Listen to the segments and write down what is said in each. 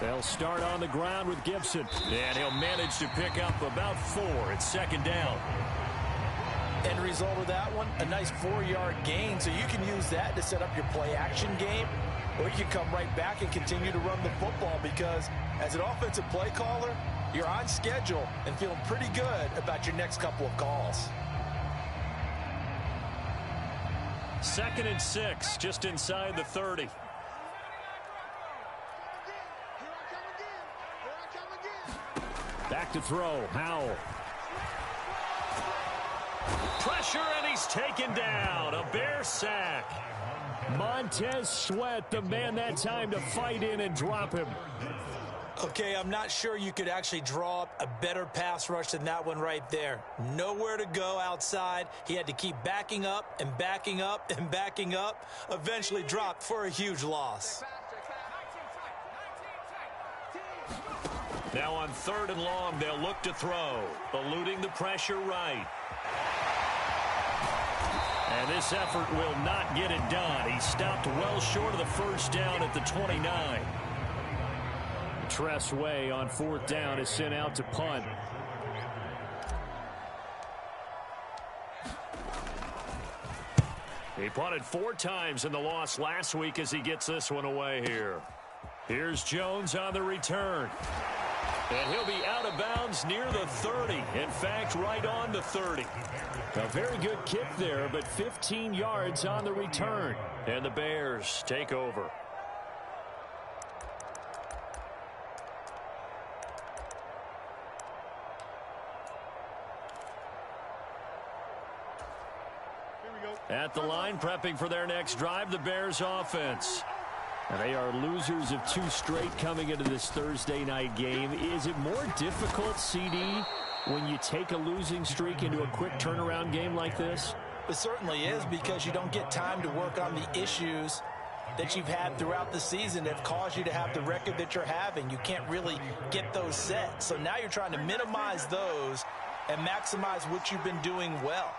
They'll start on the ground with Gibson. And he'll manage to pick up about 4. It's second down. End result of that one, a nice 4-yard gain. So you can use that to set up your play-action game. Or you can come right back and continue to run the football because as an offensive play caller, you're on schedule and feeling pretty good about your next couple of calls. 2nd and 6, just inside the 30. Back to throw, Howell. Pressure, and he's taken down. A Bear sack. Montez Sweat, the man that time to fight in and drop him. Okay, I'm not sure you could actually draw up a better pass rush than that one right there. Nowhere to go outside. He had to keep backing up and backing up and backing up. Eventually dropped for a huge loss. Now on 3rd and long, they'll look to throw. Eluding the pressure right. And this effort will not get it done. He stopped well short of the first down at the 29. Tress Way on 4th down is sent out to punt. He punted 4 times in the loss last week as he gets this one away here. Here's Jones on the return. And he'll be out of bounds near the 30. In fact, right on the 30. A very good kick there, but 15 yards on the return. And the Bears take over. At the line, prepping for their next drive, the Bears offense. And they are losers of 2 straight coming into this Thursday night game. Is it more difficult, CD, when you take a losing streak into a quick turnaround game like this? It certainly is, because you don't get time to work on the issues that you've had throughout the season that have caused you to have the record that you're having. You can't really get those set. So now you're trying to minimize those and maximize what you've been doing well.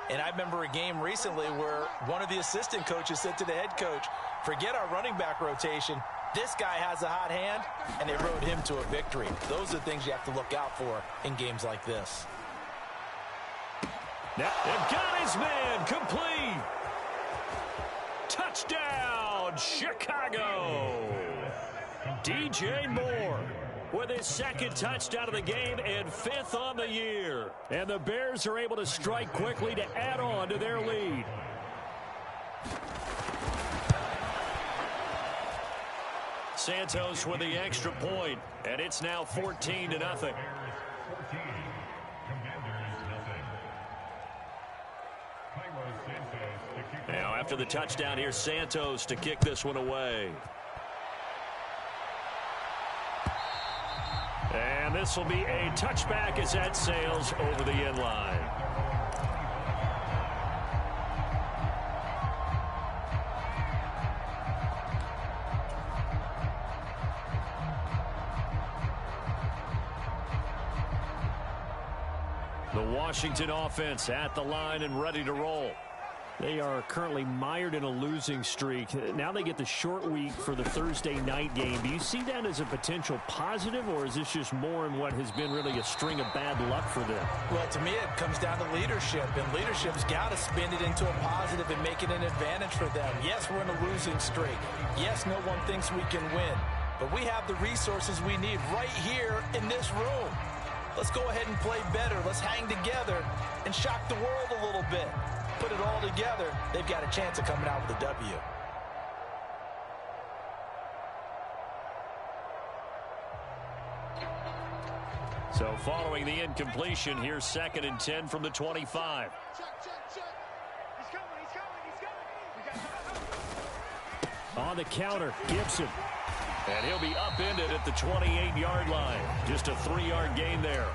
And I remember a game recently where one of the assistant coaches said to the head coach, forget our running back rotation. This guy has a hot hand, and they rode him to a victory. Those are things you have to look out for in games like this. Now they've got his man complete. Touchdown, Chicago. DJ Moore with his 2nd touchdown of the game and 5th on the year. And the Bears are able to strike quickly to add on to their lead. Santos with the extra point, and it's now 14-0. Now after the touchdown, here's Santos to kick this one away. And this will be a touchback as that sails over the end line. The Washington offense at the line and ready to roll. They are currently mired in a losing streak. Now they get the short week for the Thursday night game. Do you see that as a potential positive, or is this just more in what has been really a string of bad luck for them? Well, to me, it comes down to leadership, and leadership's got to spin it into a positive and make it an advantage for them. Yes, we're in a losing streak. Yes, no one thinks we can win, but we have the resources we need right here in this room. Let's go ahead and play better. Let's hang together and shock the world a little bit. Put it all together, they've got a chance of coming out with a W. So following the incompletion, here's 2nd and 10 from the 25. On the counter, Gibson. And he'll be upended at the 28-yard line. Just a 3-yard gain there.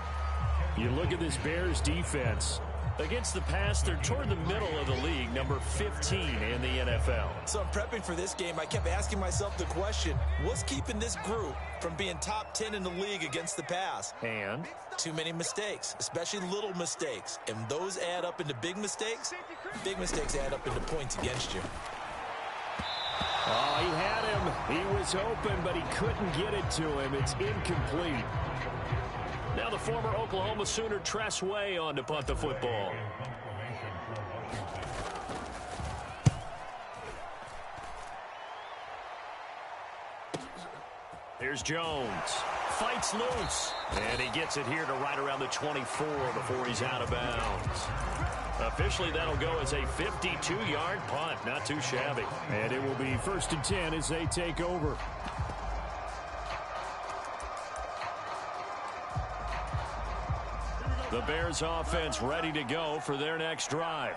You look at this Bears defense. Against the pass, they're toward the middle of the league, number 15 in the NFL. So I'm prepping for this game. I kept asking myself the question, what's keeping this group from being top 10 in the league against the pass? And? Too many mistakes, especially little mistakes. And those add up into big mistakes. Big mistakes add up into points against you. Oh, he had him. He was open, but he couldn't get it to him. It's incomplete. Now the former Oklahoma Sooner Tress Way on to punt the football. Here's Jones. Fights loose. And he gets it here to right around the 24 before he's out of bounds. Officially, that'll go as a 52-yard punt. Not too shabby. And it will be 1st and 10 as they take over. The Bears offense ready to go for their next drive.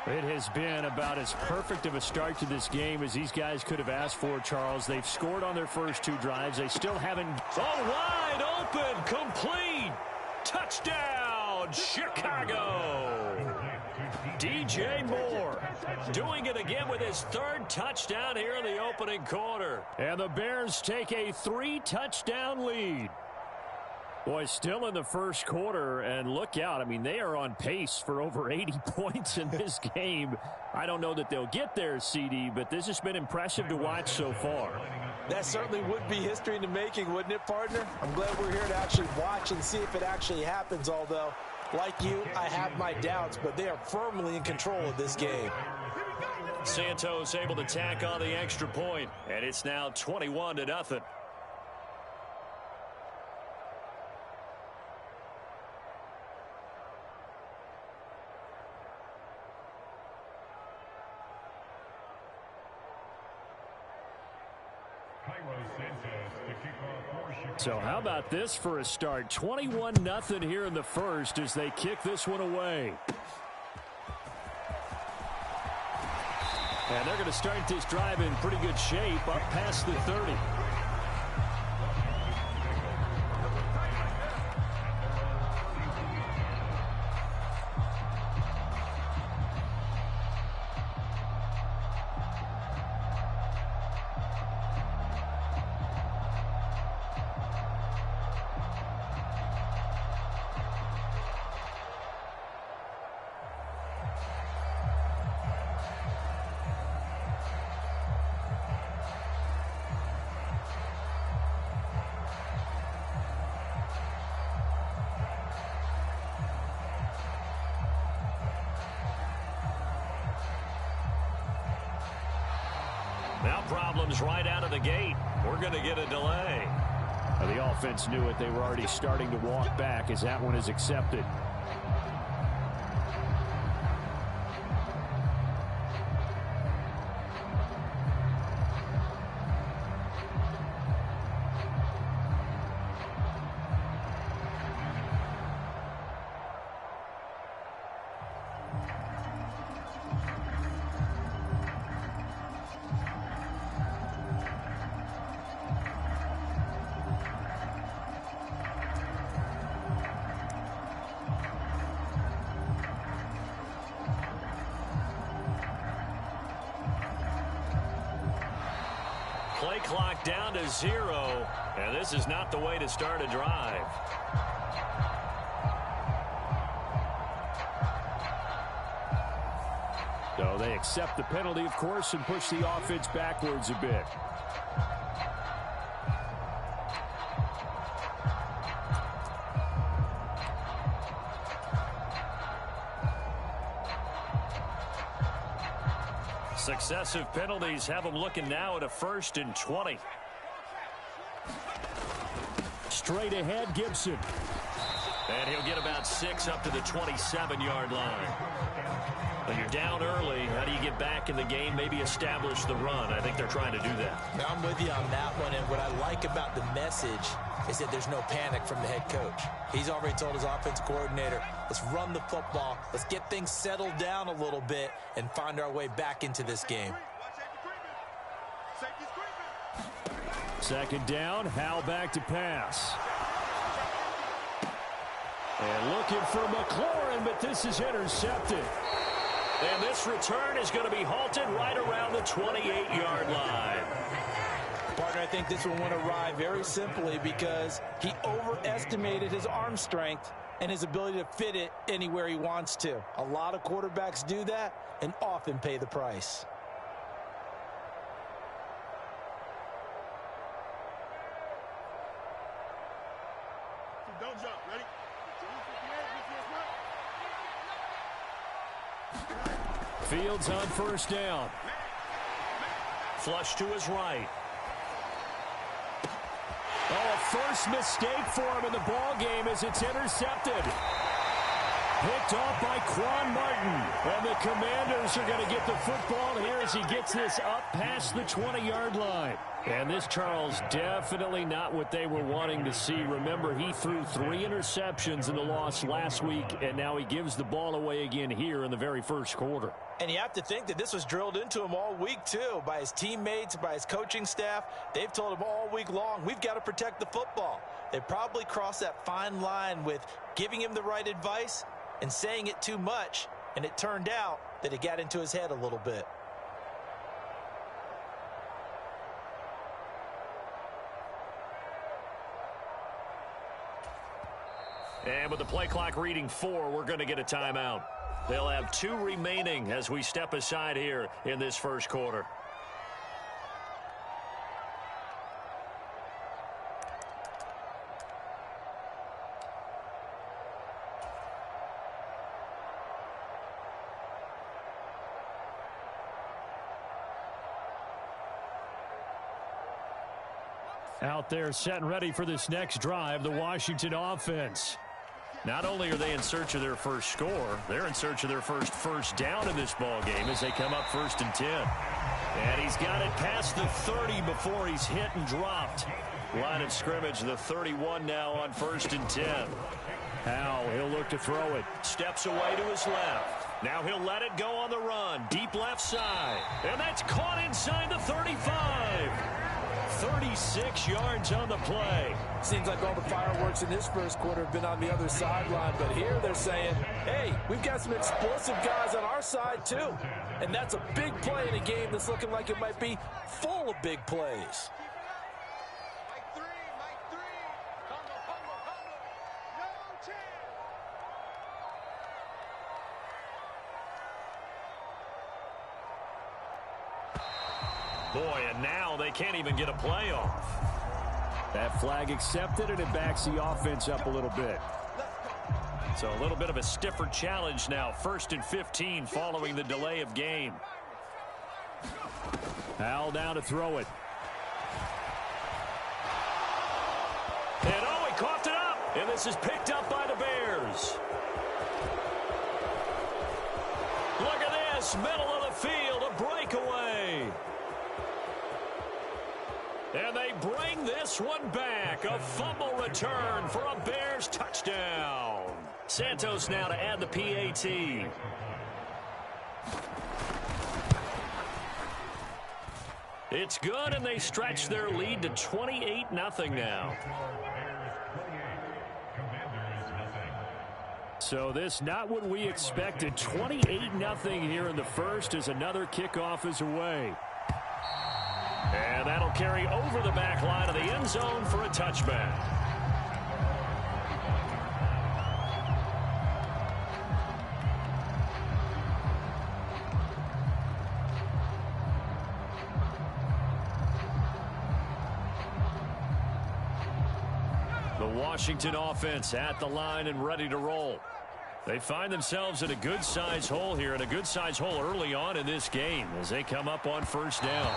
It has been about as perfect of a start to this game as these guys could have asked for, Charles. They've scored on their first 2 drives. They still haven't. Oh, wide open, complete. Touchdown, Chicago. DJ Moore doing it again with his 3rd touchdown here in the opening quarter. And the Bears take a 3-touchdown lead. Boy, still in the first quarter, and look out. I mean, they are on pace for over 80 points in this game. I don't know that they'll get there, CD, but this has been impressive to watch so far. That certainly would be history in the making, wouldn't it, partner? I'm glad we're here to actually watch and see if it actually happens, although, like you, I have my doubts, but they are firmly in control of this game. Santos able to tack on the extra point, and it's now 21-0. So how about this for a start? 21-0 here in the first as they kick this one away. And they're going to start this drive in pretty good shape up past the 30. Now problems right out of the gate. We're going to get a delay. The offense knew it. They were already starting to walk back as that one is accepted. Play clock down to 0, and this is not the way to start a drive. So they accept the penalty, of course, and push the offense backwards a bit. Successive penalties have them looking now at a 1st and 20. Straight ahead, Gibson. And he'll get about 6 up to the 27-yard line. When you're down early, how do you get back in the game, maybe establish the run? I think they're trying to do that. I'm with you on that one, and what I like about the message is that there's no panic from the head coach. He's already told his offensive coordinator, let's run the football, let's get things settled down a little bit and find our way back into this game. 2nd down, Howell back to pass. And looking for McLaurin, but this is intercepted. And this return is going to be halted right around the 28-yard line. Partner, I think this one went awry very simply because he overestimated his arm strength and his ability to fit it anywhere he wants to. A lot of quarterbacks do that and often pay the price. Fields on first down. Flush to his right. Oh, a first mistake for him in the ball game as it's intercepted. Picked off by Quan Martin. And the Commanders are going to get the football here as he gets this up past the 20-yard line. And this, Charles, definitely not what they were wanting to see. Remember, he threw 3 interceptions in the loss last week, and now he gives the ball away again here in the very first quarter. And you have to think that this was drilled into him all week, too, by his teammates, by his coaching staff. They've told him all week long, we've got to protect the football. They probably crossed that fine line with giving him the right advice and saying it too much, and it turned out that it got into his head a little bit. And with the play clock reading 4, we're going to get a timeout. They'll have 2 remaining as we step aside here in this first quarter. Out there set and ready for this next drive, the Washington offense. Not only are they in search of their first score, they're in search of their first down in this ball game as they come up 1st and 10. And he's got it past the 30 before he's hit and dropped. Line of scrimmage, the 31 now on 1st and 10. Howell, he'll look to throw it. Steps away to his left. Now he'll let it go on the run. Deep left side. And that's caught inside the 35. 36 yards on the play. Seems like all the fireworks in this first quarter have been on the other sideline, but here they're saying, hey, we've got some explosive guys on our side too. And that's a big play in a game that's looking like it might be full of big plays. Boy, and now they can't even get a play off. That flag accepted, and it backs the offense up a little bit. So a little bit of a stiffer challenge now. 1st and 15 following the delay of game. Howell down to throw it. And oh, he coughed it up. And this is picked up by the Bears. Look at this. Middle of the field, a breakaway. And they bring this one back. A fumble return for a Bears touchdown. Santos now to add the PAT. It's good, and they stretch their lead to 28-0 now. So this not what we expected. 28-0 here in the first as another kickoff is away. And that'll carry over the back line of the end zone for a touchback. The Washington offense at the line and ready to roll. They find themselves in a good-sized hole here, and a good-sized hole early on in this game as they come up on 1st down.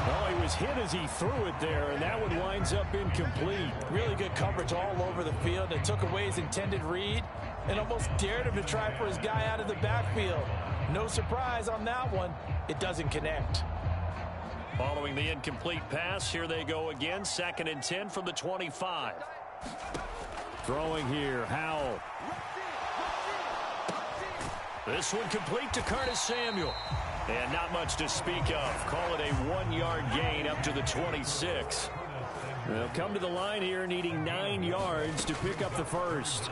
Well, he was hit as he threw it there, and that one winds up incomplete. Really good coverage all over the field. It took away his intended read and almost dared him to try for his guy out of the backfield. No surprise on that one. It doesn't connect. Following the incomplete pass, here they go again. 2nd and 10 from the 25. Throwing here, Howell. This one complete to Curtis Samuel. And not much to speak of. Call it a 1-yard gain up to the 26. They'll come to the line here needing 9 yards to pick up the first.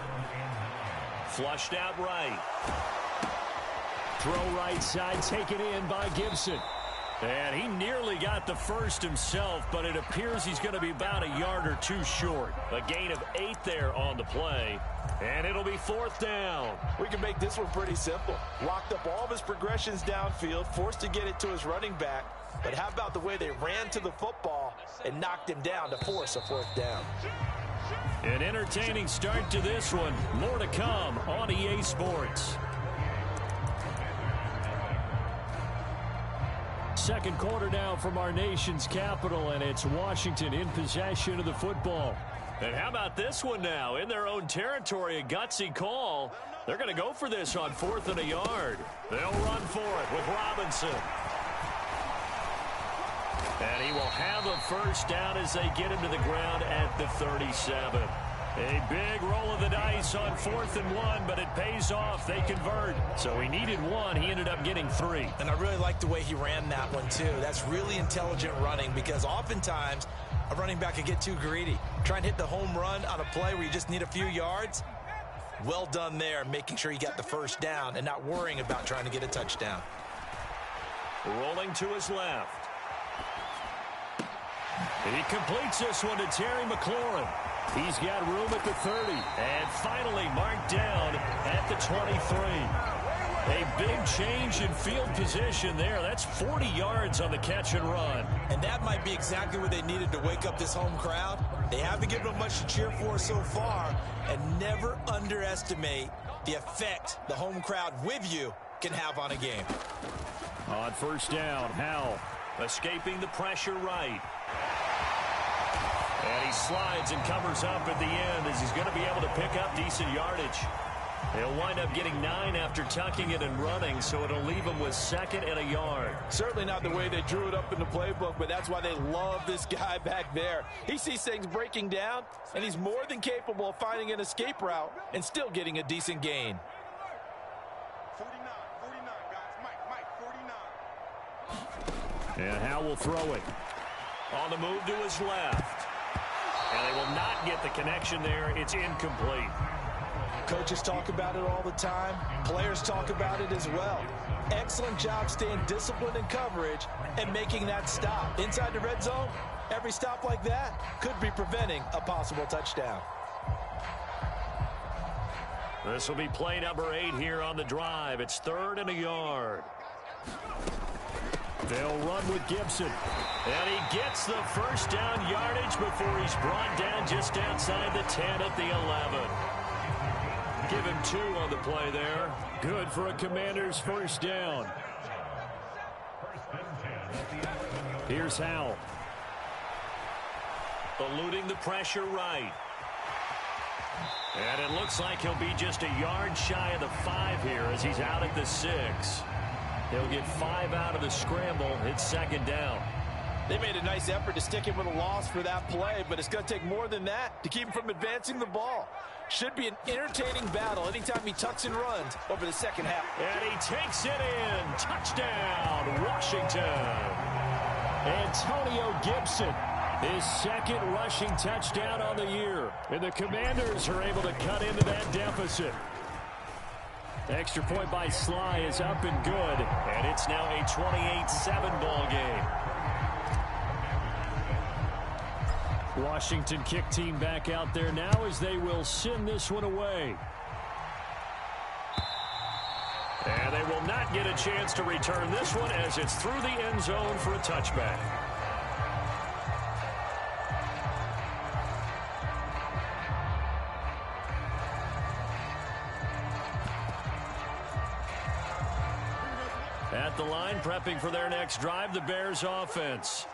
Flushed out right. Throw right side taken in by Gibson. And he nearly got the first himself, but it appears he's going to be about a yard or 2 short. A gain of 8 there on the play. And it'll be 4th down. We can make this one pretty simple. Locked up all of his progressions downfield, forced to get it to his running back. But how about the way they ran to the football and knocked him down to force a fourth down? An entertaining start to this one. More to come on EA Sports. Second quarter now from our nation's capital, and it's Washington in possession of the football. And how about this one now? In their own territory, a gutsy call. They're going to go for this on 4th and a yard. They'll run for it with Robinson. And he will have a first down as they get him to the ground at the 37. A big roll of the dice on 4th and 1, but it pays off. They convert. So he needed 1. He ended up getting 3. And I really like the way he ran that one, too. That's really intelligent running because oftentimes a running back can get too greedy. Trying to hit the home run on a play where you just need a few yards. Well done there, making sure you got the first down and not worrying about trying to get a touchdown. Rolling to his left. He completes this one to Terry McLaurin. He's got room at the 30. And finally marked down at the 23. A big change in field position there. That's 40 yards on the catch and run. And that might be exactly what they needed to wake up this home crowd. They haven't given them much to cheer for so far. And never underestimate the effect the home crowd with you can have on a game. On first down, Howell escaping the pressure right. And he slides and covers up at the end as he's going to be able to pick up decent yardage. He'll wind up getting 9 after tucking it and running, so it'll leave him with 2nd and a yard. Certainly not the way they drew it up in the playbook, but that's why they love this guy back there. He sees things breaking down, and he's more than capable of finding an escape route and still getting a decent gain. 49, guys. Mike, 49. And Howell will throw it. On the move to his left. And they will not get the connection there. It's incomplete. Coaches talk about it all the time. Players talk about it as well. Excellent job staying disciplined in coverage and making that stop. Inside the red zone, every stop like that could be preventing a possible touchdown. This will be play number 8 here on the drive. It's 3rd and a yard. They'll run with Gibson. And he gets the first down yardage before he's brought down just outside the 10 at the 11. Give him 2 on the play there. Good for a Commander's first down. Here's Howell. Eluding the pressure right. And it looks like he'll be just a yard shy of the 5 here as he's out at the 6. He'll get 5 out of the scramble. It's 2nd down. They made a nice effort to stick him with a loss for that play, but it's going to take more than that to keep him from advancing the ball. Should be an entertaining battle anytime he tucks and runs over the second half. And he takes it in. Touchdown, Washington. Antonio Gibson, his 2nd rushing touchdown on the year. And the Commanders are able to cut into that deficit. The extra point by Sly is up and good. And it's now a 28-7 ball game. Washington kick team back out there now as they will send this one away. And they will not get a chance to return this one as it's through the end zone for a touchback. At the line, prepping for their next drive, the Bears offense.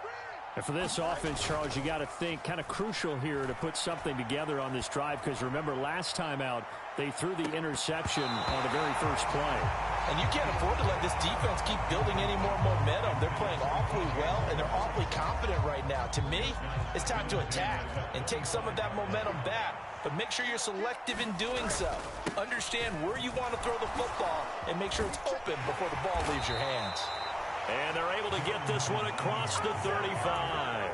And for this offense, Charles, you got to think kind of crucial here to put something together on this drive because remember last time out they threw the interception on the very first play. And you can't afford to let this defense keep building any more momentum. They're playing awfully well and they're awfully confident right now. To me, it's time to attack and take some of that momentum back. But make sure you're selective in doing so. Understand where you want to throw the football and make sure it's open before the ball leaves your hands. And they're able to get this one across the 35.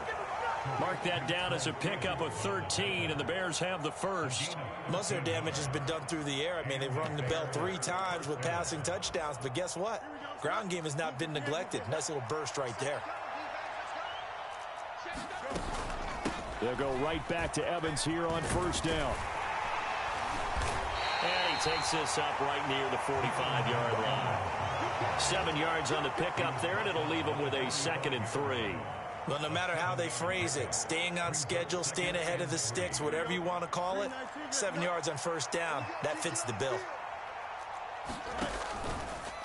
Mark that down as a pickup of 13, and the Bears have the first. Most of their damage has been done through the air. I mean, they've rung the bell 3 times with passing touchdowns, but guess what? Ground game has not been neglected. Nice little burst right there. They'll go right back to Evans here on first down. And he takes this up right near the 45-yard line. 7 yards on the pickup there, and it'll leave him with a 2nd and 3. Well, no matter how they phrase it, staying on schedule, staying ahead of the sticks, whatever you want to call it, 7 yards on first down, that fits the bill.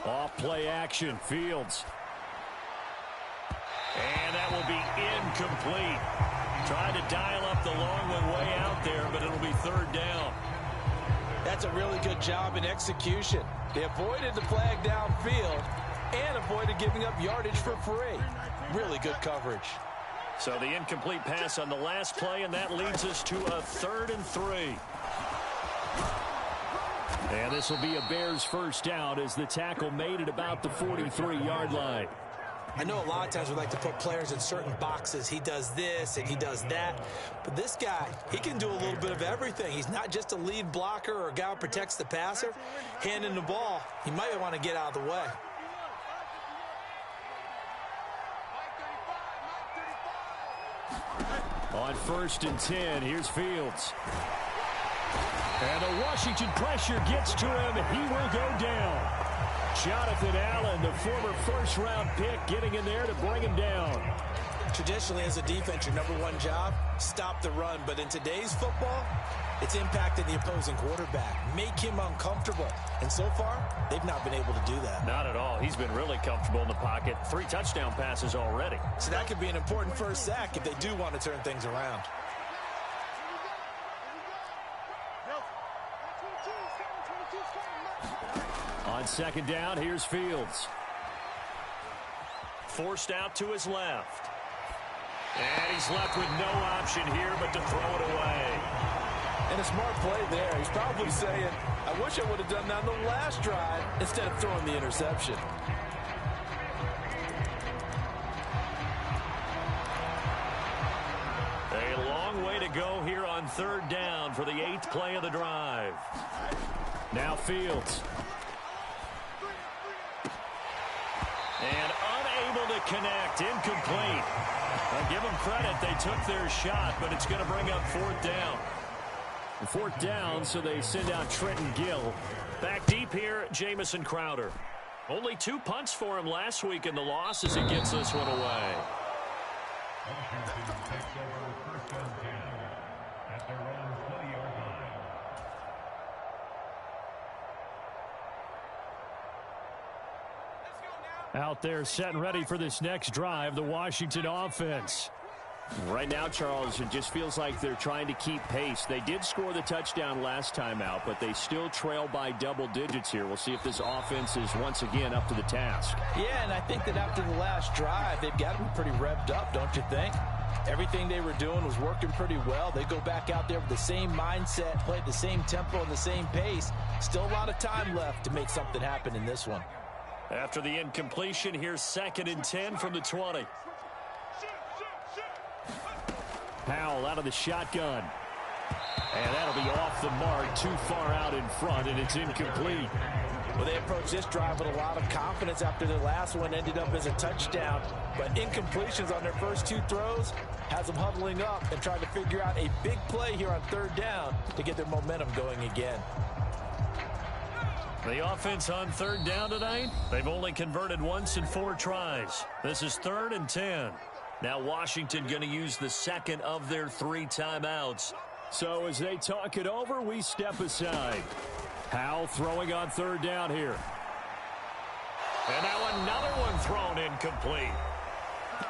Off play action, Fields. And that will be incomplete. Tried to dial up the long one way out there, but it'll be 3rd down. That's a really good job in execution. They avoided the flag downfield and avoided giving up yardage for free. Really good coverage. So the incomplete pass on the last play, and that leads us to a 3rd and 3. And this will be a Bears first down as the tackle made at about the 43-yard line. I know a lot of times we like to put players in certain boxes. He does this and he does that. But this guy, he can do a little bit of everything. He's not just a lead blocker or a guy who protects the passer. Handing the ball, he might want to get out of the way. On 1st and 10, here's Fields. And the Washington pressure gets to him. He will go down. Jonathan Allen, the former first-round pick, getting in there to bring him down. Traditionally, as a defense, your number one job, stop the run. But in today's football, it's impacting the opposing quarterback. Make him uncomfortable. And so far, they've not been able to do that. Not at all. He's been really comfortable in the pocket. 3 touchdown passes already. So that could be an important first sack if they do want to turn things around. On 2nd down, here's Fields. Forced out to his left. And he's left with no option here but to throw it away. And a smart play there. He's probably saying, I wish I would have done that on the last drive instead of throwing the interception. A long way to go here on 3rd down for the 8th play of the drive. Now Fields. And unable to connect. Incomplete. I'll give them credit. They took their shot, but it's going to bring up 4th down. 4th down, so they send out Trenton Gill. Back deep here, Jamison Crowder. Only 2 punts for him last week in the loss as he gets this one away. Out there set and ready for this next drive, the Washington offense. Right now, Charles, it just feels like they're trying to keep pace. They did score the touchdown last time out, but they still trail by double digits here. We'll see if this offense is once again up to the task. Yeah, and I think that after the last drive, they've got to be pretty revved up, don't you think? Everything they were doing was working pretty well. They go back out there with the same mindset, play at the same tempo and the same pace. Still a lot of time left to make something happen in this one. After the incompletion, here's 2nd and 10 from the 20. Powell out of the shotgun. And that'll be off the mark, too far out in front, and it's incomplete. Well, they approached this drive with a lot of confidence after the last one ended up as a touchdown. But incompletions on their first 2 throws has them huddling up and trying to figure out a big play here on 3rd down to get their momentum going again. The offense on 3rd down tonight, they've only converted once in 4 tries. This is 3rd and 10. Now Washington going to use the 2nd of their 3 timeouts. So as they talk it over, we step aside. Powell throwing on 3rd down here. And now another one thrown incomplete.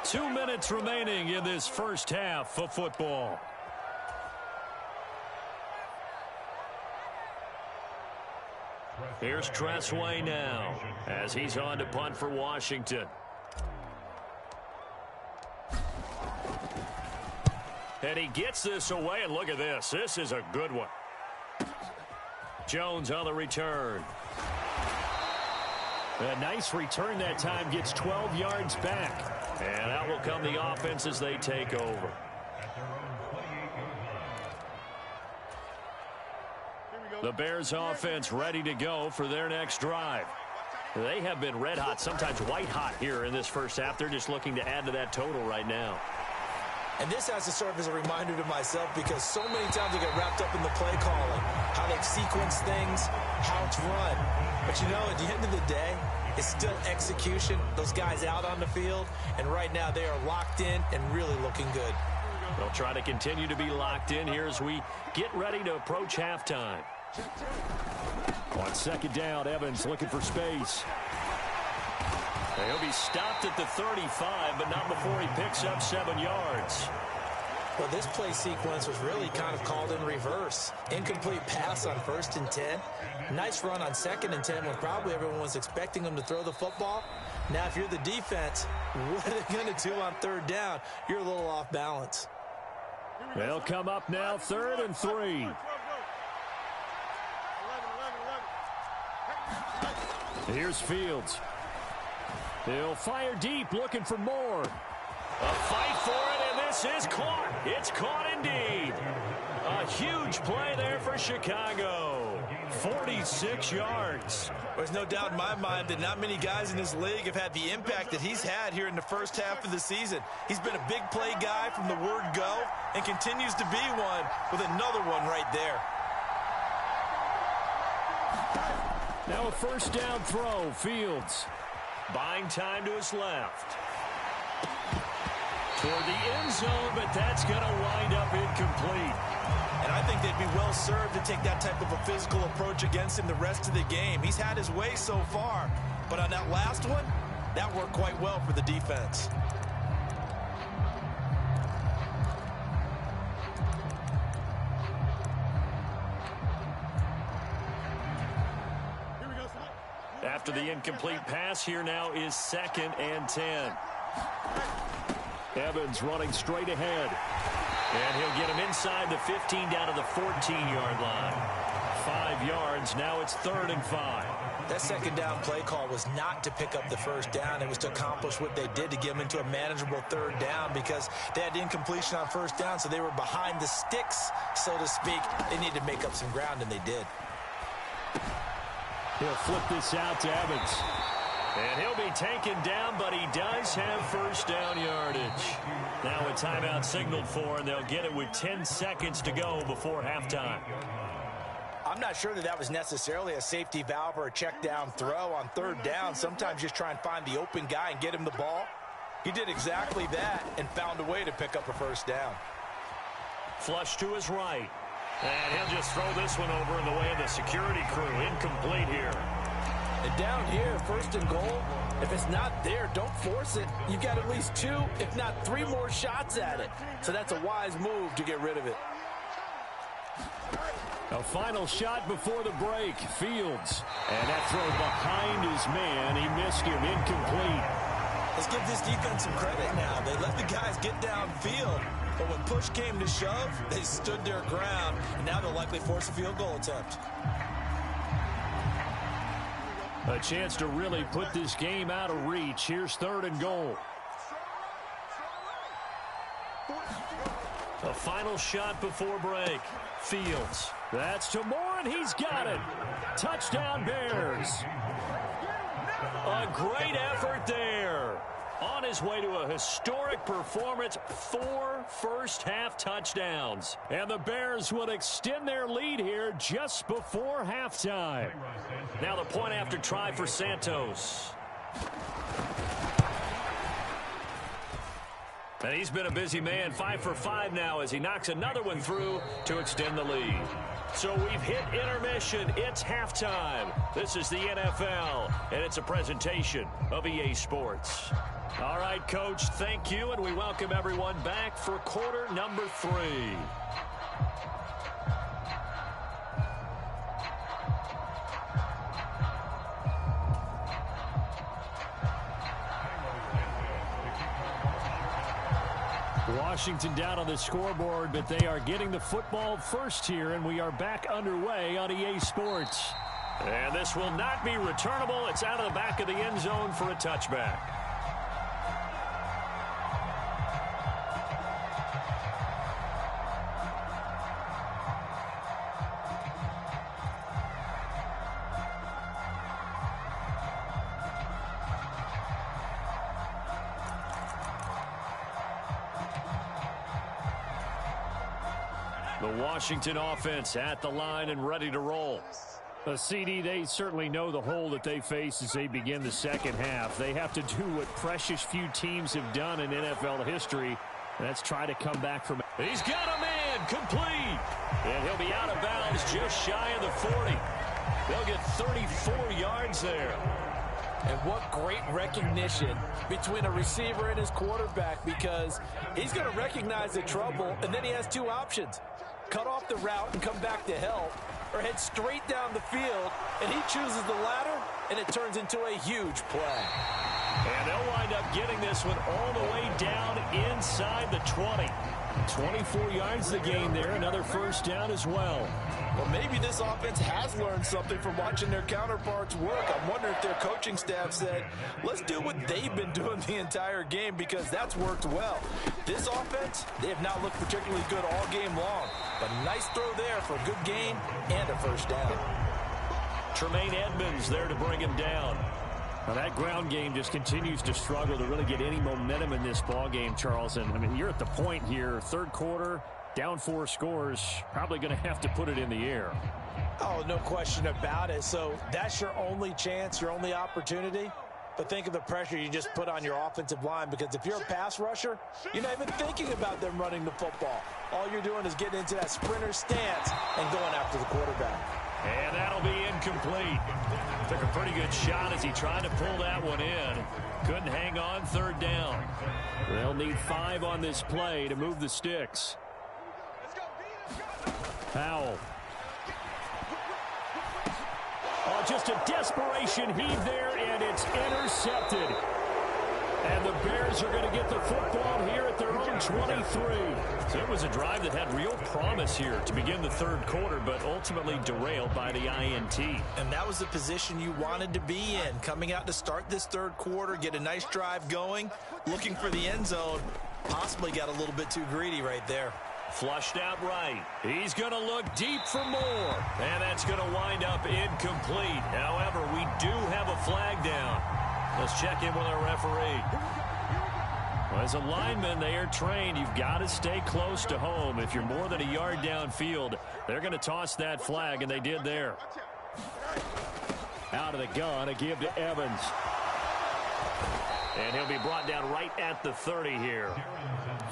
2 minutes remaining in this first half of football. Here's Tressway now as he's on to punt for Washington. And he gets this away, and look at this. This is a good one. Jones on the return. A nice return that time, gets 12 yards back. And out will come the offense as they take over. The Bears offense ready to go for their next drive. They have been red hot, sometimes white hot here in this first half. They're just looking to add to that total right now. And this has to serve as a reminder to myself because so many times I get wrapped up in the play calling, how they've sequenced things, how it's run. But you know, at the end of the day, it's still execution. Those guys out on the field, and right now they are locked in and really looking good. They'll try to continue to be locked in here as we get ready to approach halftime. On second down, Evans looking for space. He'll be stopped at the 35, but not before he picks up 7 yards. Well, this play sequence was really kind of called in reverse. Incomplete pass on 1st and 10. Nice run on 2nd and 10 when probably everyone was expecting him to throw the football. Now, if you're the defense, what are they going to do on 3rd down? You're a little off balance. They'll come up now, 3rd and 3. Here's Fields. He'll fire deep, looking for more. A fight for it, and this is caught. It's caught indeed. A huge play there for Chicago. 46 yards. There's no doubt in my mind that not many guys in this league have had the impact that he's had here in the first half of the season. He's been a big play guy from the word go and continues to be one with another one right there. Now a 1st down throw, Fields. Buying time to his left. Toward the end zone, but that's going to wind up incomplete. And I think they'd be well served to take that type of a physical approach against him the rest of the game. He's had his way so far, but on that last one, that worked quite well for the defense. After the incomplete pass, here now is 2nd and 10. Evans running straight ahead. And he'll get him inside the 15 down to the 14-yard line. 5 yards. Now it's 3rd and 5. That 2nd down play call was not to pick up the 1st down. It was to accomplish what they did to get them into a manageable 3rd down because they had incompletion on 1st down, so they were behind the sticks, so to speak. They needed to make up some ground, and they did. He'll flip this out to Evans. And he'll be taken down, but he does have 1st down yardage. Now a timeout signaled for, and they'll get it with 10 seconds to go before halftime. I'm not sure that was necessarily a safety valve or a check down throw on 3rd down. Sometimes just try and find the open guy and get him the ball. He did exactly that and found a way to pick up a 1st down. Flush to his right. And he'll just throw this one over in the way of the security crew. Incomplete here. And down here, 1st and goal, if it's not there, don't force it. You've got at least 2, if not 3 more shots at it. So that's a wise move to get rid of it. A final shot before the break. Fields. And that throw behind his man. He missed him. Incomplete. Let's give this defense some credit now. They let the guys get downfield. But when push came to shove, they stood their ground. And now they'll likely force a field goal attempt. A chance to really put this game out of reach. Here's 3rd and goal. A final shot before break. Fields. That's to Moore, and he's got it. Touchdown, Bears. A great effort there. On his way to a historic performance, 4 first-half touchdowns. And the Bears would extend their lead here just before halftime. Now the point after try for Santos. And he's been a busy man, 5 for 5 now as he knocks another one through to extend the lead. So we've hit intermission. It's halftime. This is the NFL, and it's a presentation of EA Sports. All right, Coach, thank you, and we welcome everyone back for quarter number 3. Washington down on the scoreboard, but they are getting the football first here, and we are back underway on EA Sports. And this will not be returnable. It's out of the back of the end zone for a touchback. The Washington offense at the line and ready to roll. CD, they certainly know the hole that they face as they begin the second half. They have to do what precious few teams have done in NFL history. That's try to come back from it. He's got a man complete. And he'll be out of bounds just shy of the 40. They'll get 34 yards there. And what great recognition between a receiver and his quarterback, because he's going to recognize the trouble, and then he has two options. Cut off the route and come back to help, or head straight down the field, and he chooses the latter, and it turns into a huge play. And they'll wind up getting this one all the way down inside the 20. 24 yards the gain there, another first down as well. Well, maybe this offense has learned something from watching their counterparts work. I'm wondering if their coaching staff said, let's do what they've been doing the entire game, because that's worked well. This offense, they have not looked particularly good all game long, but a nice throw there for a good gain and a first down. Tremaine Edmonds there to bring him down. Now that ground game just continues to struggle to really get any momentum in this ball game, Charles. And I mean, you're at the point here, third quarter, down 4 scores, probably going to have to put it in the air. Oh, no question about it. So that's your only chance, your only opportunity. But think of the pressure you just put on your offensive line, because if you're a pass rusher, you're not even thinking about them running the football. All you're doing is getting into that sprinter stance and going after the quarterback. And that'll be incomplete. Took a pretty good shot as he tried to pull that one in. Couldn't hang on, third down. They'll need 5 on this play to move the sticks. Powell. Oh, just a desperation heave there, and it's intercepted. And the Bears are going to get the football here at their own 23. So it was a drive that had real promise here to begin the third quarter, but ultimately derailed by the INT. And that was the position you wanted to be in, coming out to start this third quarter, get a nice drive going, looking for the end zone. Possibly got a little bit too greedy right there. Flushed out right. He's going to look deep for more. And that's going to wind up incomplete. However, we do have a flag down. Let's check in with our referee. Well, as a lineman, they are trained. You've got to stay close to home. If you're more than a yard downfield, they're going to toss that flag, and they did there. Out of the gun, a give to Evans. And he'll be brought down right at the 30 here.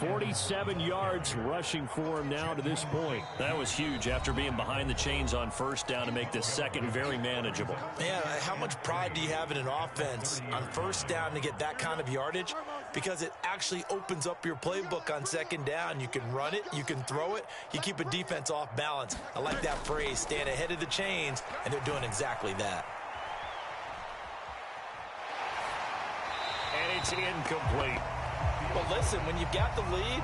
47 yards rushing for him now to this point. That was huge after being behind the chains on first down to make this second very manageable. Man, how much pride do you have in an offense on first down to get that kind of yardage? Because it actually opens up your playbook on second down. You can run it, you can throw it, you keep a defense off balance. I like that phrase, stand ahead of the chains, and they're doing exactly that. And it's incomplete. Well, listen, when you've got the lead,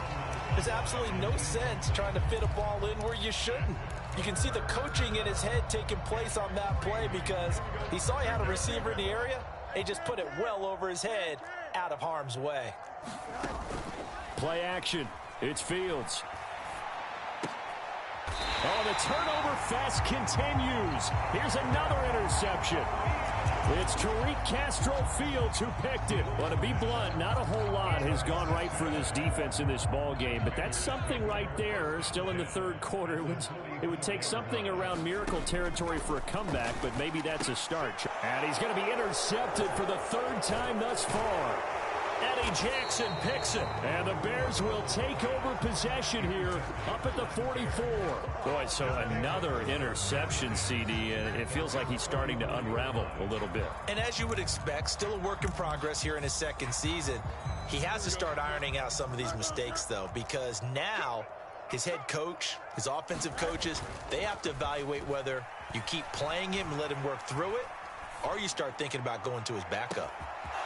there's absolutely no sense trying to fit a ball in where you shouldn't. You can see the coaching in his head taking place on that play, because he saw he had a receiver in the area. He just put it well over his head, out of harm's way. Play action. It's Fields. Oh, the turnover fest continues. Here's another interception. It's Tariq Castro-Fields who picked it. Well, to be blunt, not a whole lot has gone right for this defense in this ball game, but that's something right there. Still in the third quarter. It would take something around miracle territory for a comeback, but maybe that's a start. And he's going to be intercepted for the third time thus far. Eddie Jackson picks it. And the Bears will take over possession here up at the 44. Boy, so another interception, CD, and it feels like he's starting to unravel a little bit. And as you would expect, still a work in progress here in his second season. He has to start ironing out some of these mistakes, though, because now his head coach, his offensive coaches, they have to evaluate whether you keep playing him and let him work through it, or you start thinking about going to his backup.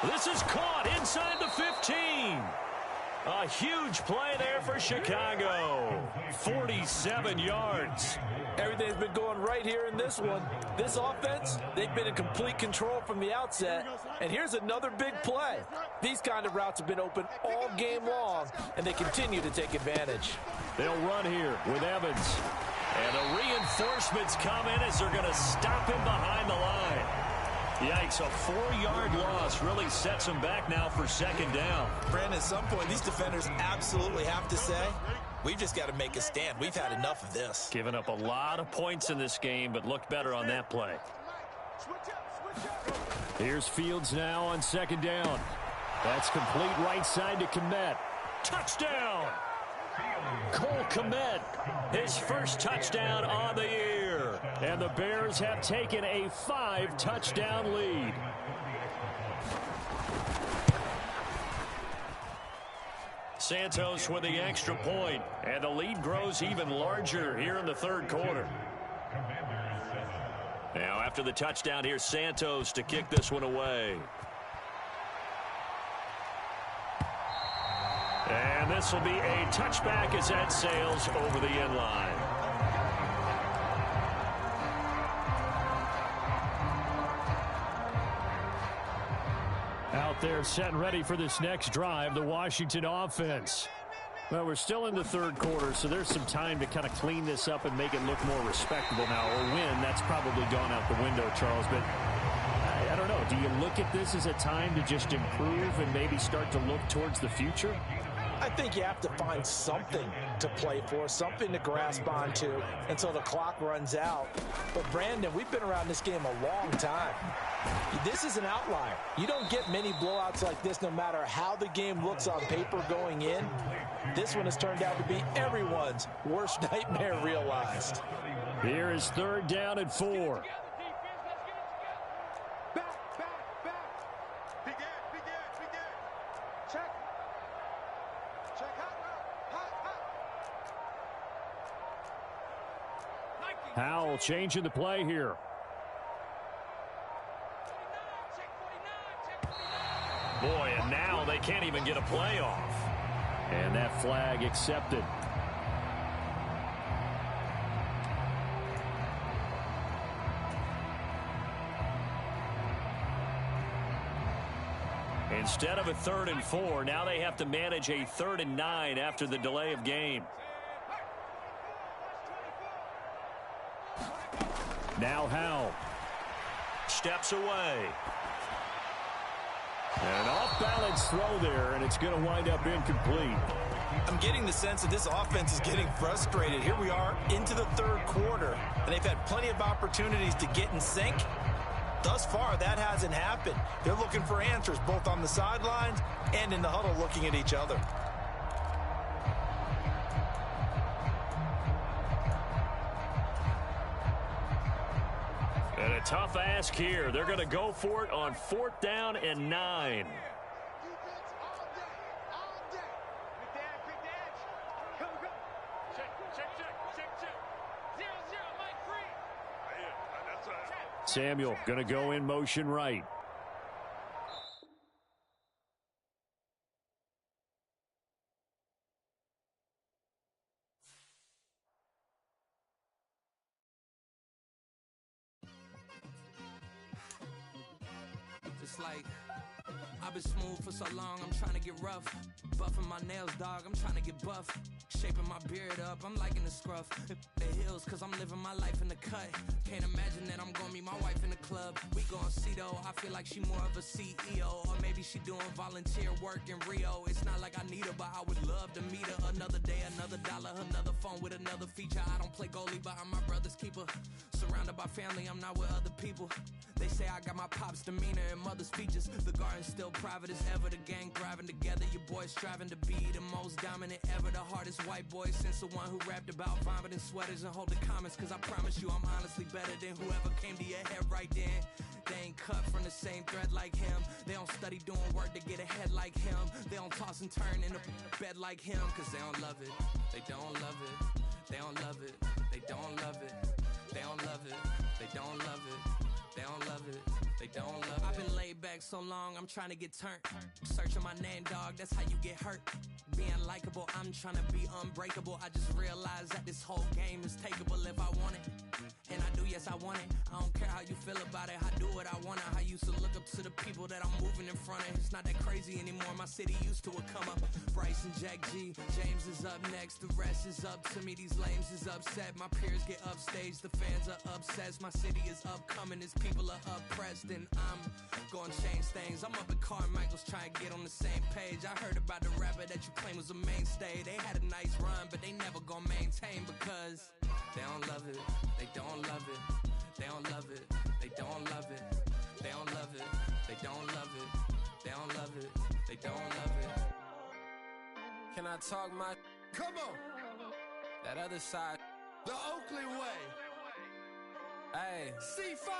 This is caught inside the 15. A huge play there for Chicago. 47 yards. Everything's been going right here in this one. This offense, they've been in complete control from the outset. And here's another big play. These kind of routes have been open all game long, and they continue to take advantage. They'll run here with Evans. And the reinforcements come in as they're going to stop him behind the line. Yikes, a 4-yard loss really sets him back now for second down. Brandon, at some point, these defenders absolutely have to say, We've just got to make a stand. We've had enough of this. Giving up a lot of points in this game, but looked better on that play. Here's Fields now on second down. That's complete right side to Kmet. Touchdown! Cole Kmet, his first touchdown on the year. And the Bears have taken a 5-touchdown lead. Santos with the extra point, and the lead grows even larger here in the third quarter. Now after the touchdown, here's Santos to kick this one away. And this will be a touchback as that sails over the end line. Out there set and ready for this next drive, the Washington offense. Well, we're still in the third quarter, so there's some time to kind of clean this up and make it look more respectable now. Or win, that's probably gone out the window, Charles. But I don't know. Do you look at this as a time to just improve and maybe start to look towards the future? I think you have to find something to play for, something to grasp onto until the clock runs out. But, Brandon, we've been around this game a long time. This is an outlier. You don't get many blowouts like this no matter how the game looks on paper going in. This one has turned out to be everyone's worst nightmare realized. Here is third down and 4. Howell changing the play here. Boy, and now they can't even get a play off. And that flag accepted. Instead of a 3rd and 4, now they have to manage a 3rd and 9 after the delay of game. Now Howell. Steps away. An off-balance throw there, and it's going to wind up incomplete. I'm getting the sense that this offense is getting frustrated. Here we are into the third quarter, and they've had plenty of opportunities to get in sync. Thus far, that hasn't happened. They're looking for answers both on the sidelines and in the huddle looking at each other. And a tough ask here. They're going to go for it on 4th down and 9. Samuel going to go in motion right. It's like I've been smooth for so long, I'm trying to get rough. Buffing my nails, dog, I'm trying to get buff. Shaping my beard up, I'm liking the scruff. The heels, cause I'm living my life in the cut. Can't imagine that I'm gonna meet my wife in the club. We gon' see though, I feel like she more of a CEO. Or maybe she doing volunteer work in Rio. It's not like I need her, but I would love to meet her. Another day, another dollar, another phone with another feature. I don't play goalie, but I'm my brother's keeper. Surrounded by family, I'm not with other people. They say I got my pop's demeanor and mother's features. The garden's still private as ever, the gang thriving together. Your boys striving to be the most dominant ever. The hardest white boy since the one who rapped about vomiting sweaters and holding comments. Cause I promise you I'm honestly better than whoever came to your head right then. They ain't cut from the same thread like him. They don't study doing work to get ahead like him. They don't toss and turn in a bed like him. Cause they don't love it, they don't love it. They don't love it, they don't love it. They don't love it, they don't love it. They don't love it, they don't love it. I've been laid back so long, I'm trying to get turned. Searching my name, dog, that's how you get hurt. Being likable, I'm trying to be unbreakable. I just realized that this whole game is takeable if I want it. And I do, yes, I want it. I don't care how you feel about it. I do what I want. I used to look up to the people that I'm moving in front of. It's not that crazy anymore. My city used to a come up. Bryce and Jack G. James is up next. The rest is up to me. These lames is upset. My peers get upstaged. The fans are obsessed. My city is upcoming. Its people are oppressed. then I'm gonna change things. I'm up at Carmichael's trying to get on the same page. I heard about the rapper that you claim was a mainstay. They had a nice run, but they never gonna maintain because they don't love it, they don't love it, they don't love it, they don't love it, they don't love it, they don't love it, they don't love it, they don't love it. Can I talk my? Come on, That other side. the Oakland way. Hey, C5.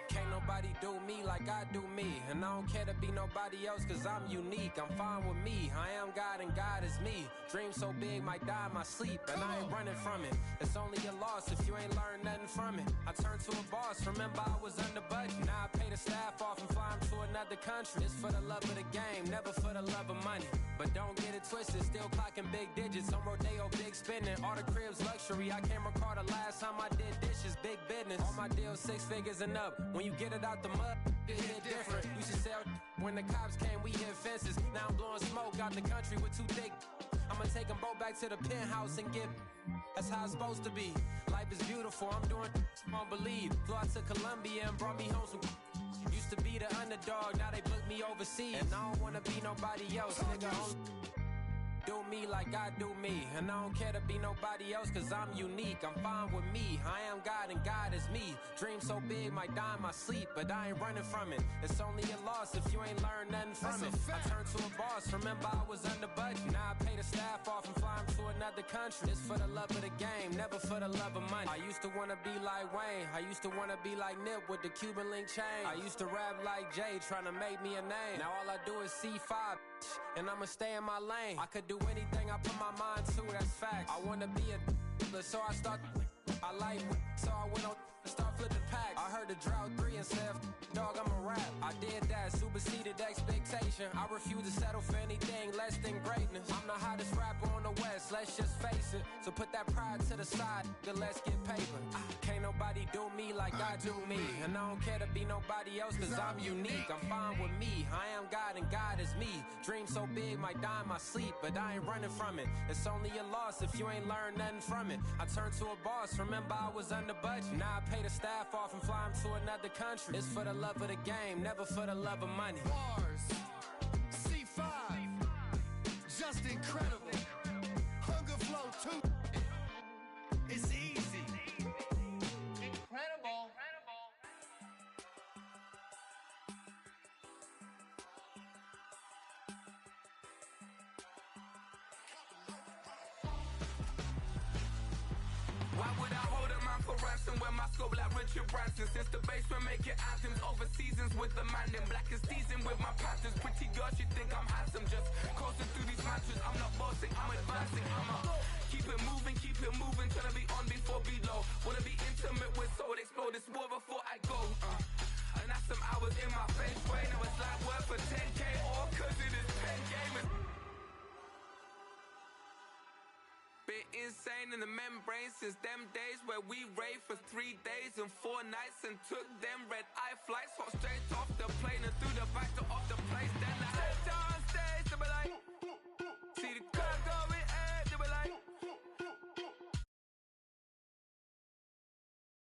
can't nobody do me like I do me. And I don't care to be nobody else cause I'm unique. I'm fine with me, I am God and God is me. Dream so big might die in my sleep, and I ain't running from it. It's only a loss if you ain't learned nothing from it. I turned to a boss, remember I was under budget. Now I pay the staff off and fly them to another country. It's for the love of the game, never for the love of money. But don't get it twisted, still clocking big digits. On Rodeo, big spending, all the cribs luxury. I can't recall the last time I did dishes, big business. All my deals 6 figures and up. When you get it out the mud, it hit different. Used to sell when the cops came, we hit fences. Now I'm blowing smoke out the country with 2 thick. I'ma take them both back to the penthouse and get. That's how it's supposed to be. Life is beautiful, I'm doing you won't believe. Flew out to Colombia and brought me home some. Used to be the underdog, now they book me overseas. And I don't wanna be nobody else, nigga. Do me like I do me. And I don't care to be nobody else cause I'm unique. I'm fine with me, I am God and God is me. Dream so big might die in my sleep, but I ain't running from it. It's only a loss if you ain't learned nothing from it. I turned to a boss, remember I was under budget. Now I pay the staff off and fly them to another country. It's for the love of the game, never for the love of money. I used to wanna be like Wayne, I used to wanna be like Nip with the Cuban link chain. I used to rap like Jay, trying to make me a name. Now all I do is C5, and I'ma stay in my lane. I could do anything I put my mind to, that's facts. I wanna be a so I start. I like so I went on start flipping packs. I heard the drought 3 and said, dog, I'm a rap. I did that, superseded expectation. I refuse to settle for anything less than greatness. I'm the hottest rapper on the West, let's just face it. So put that pride to the side, then let's get paper. Can't nobody do me like I do me. And I don't care to be nobody else cause I'm unique. I'm fine with me, I am God and God is me. Dream so big might die in my sleep, but I ain't running from it. It's only a loss if you ain't learned nothing from it. I turned to a boss, remember I was under budget. Now I pay the staff off and fly them to another country. It's for the love of the game, never for the love of money. Bars. C5. Just incredible. Hunger flow too. It's easy. Incredible. Why would I hold a man for ransom when my scope like Richard Branson? Since the basement making anthems over seasons with the man in black is seasoned with my patterns. Pretty girl, she think I'm handsome. Just coasting through these matches. I'm not bossing, I'm advancing. Keep it moving, tryna be on before below. Wanna be intimate with soul, explode this war before I go. And that's some hours in my face way. Now it's like work for 10K, all cause it is pen game. Been insane in the membrane since them days where we raved for 3 days and 4 nights and took them red eye flights. Hot straight off the plane and through the back door of the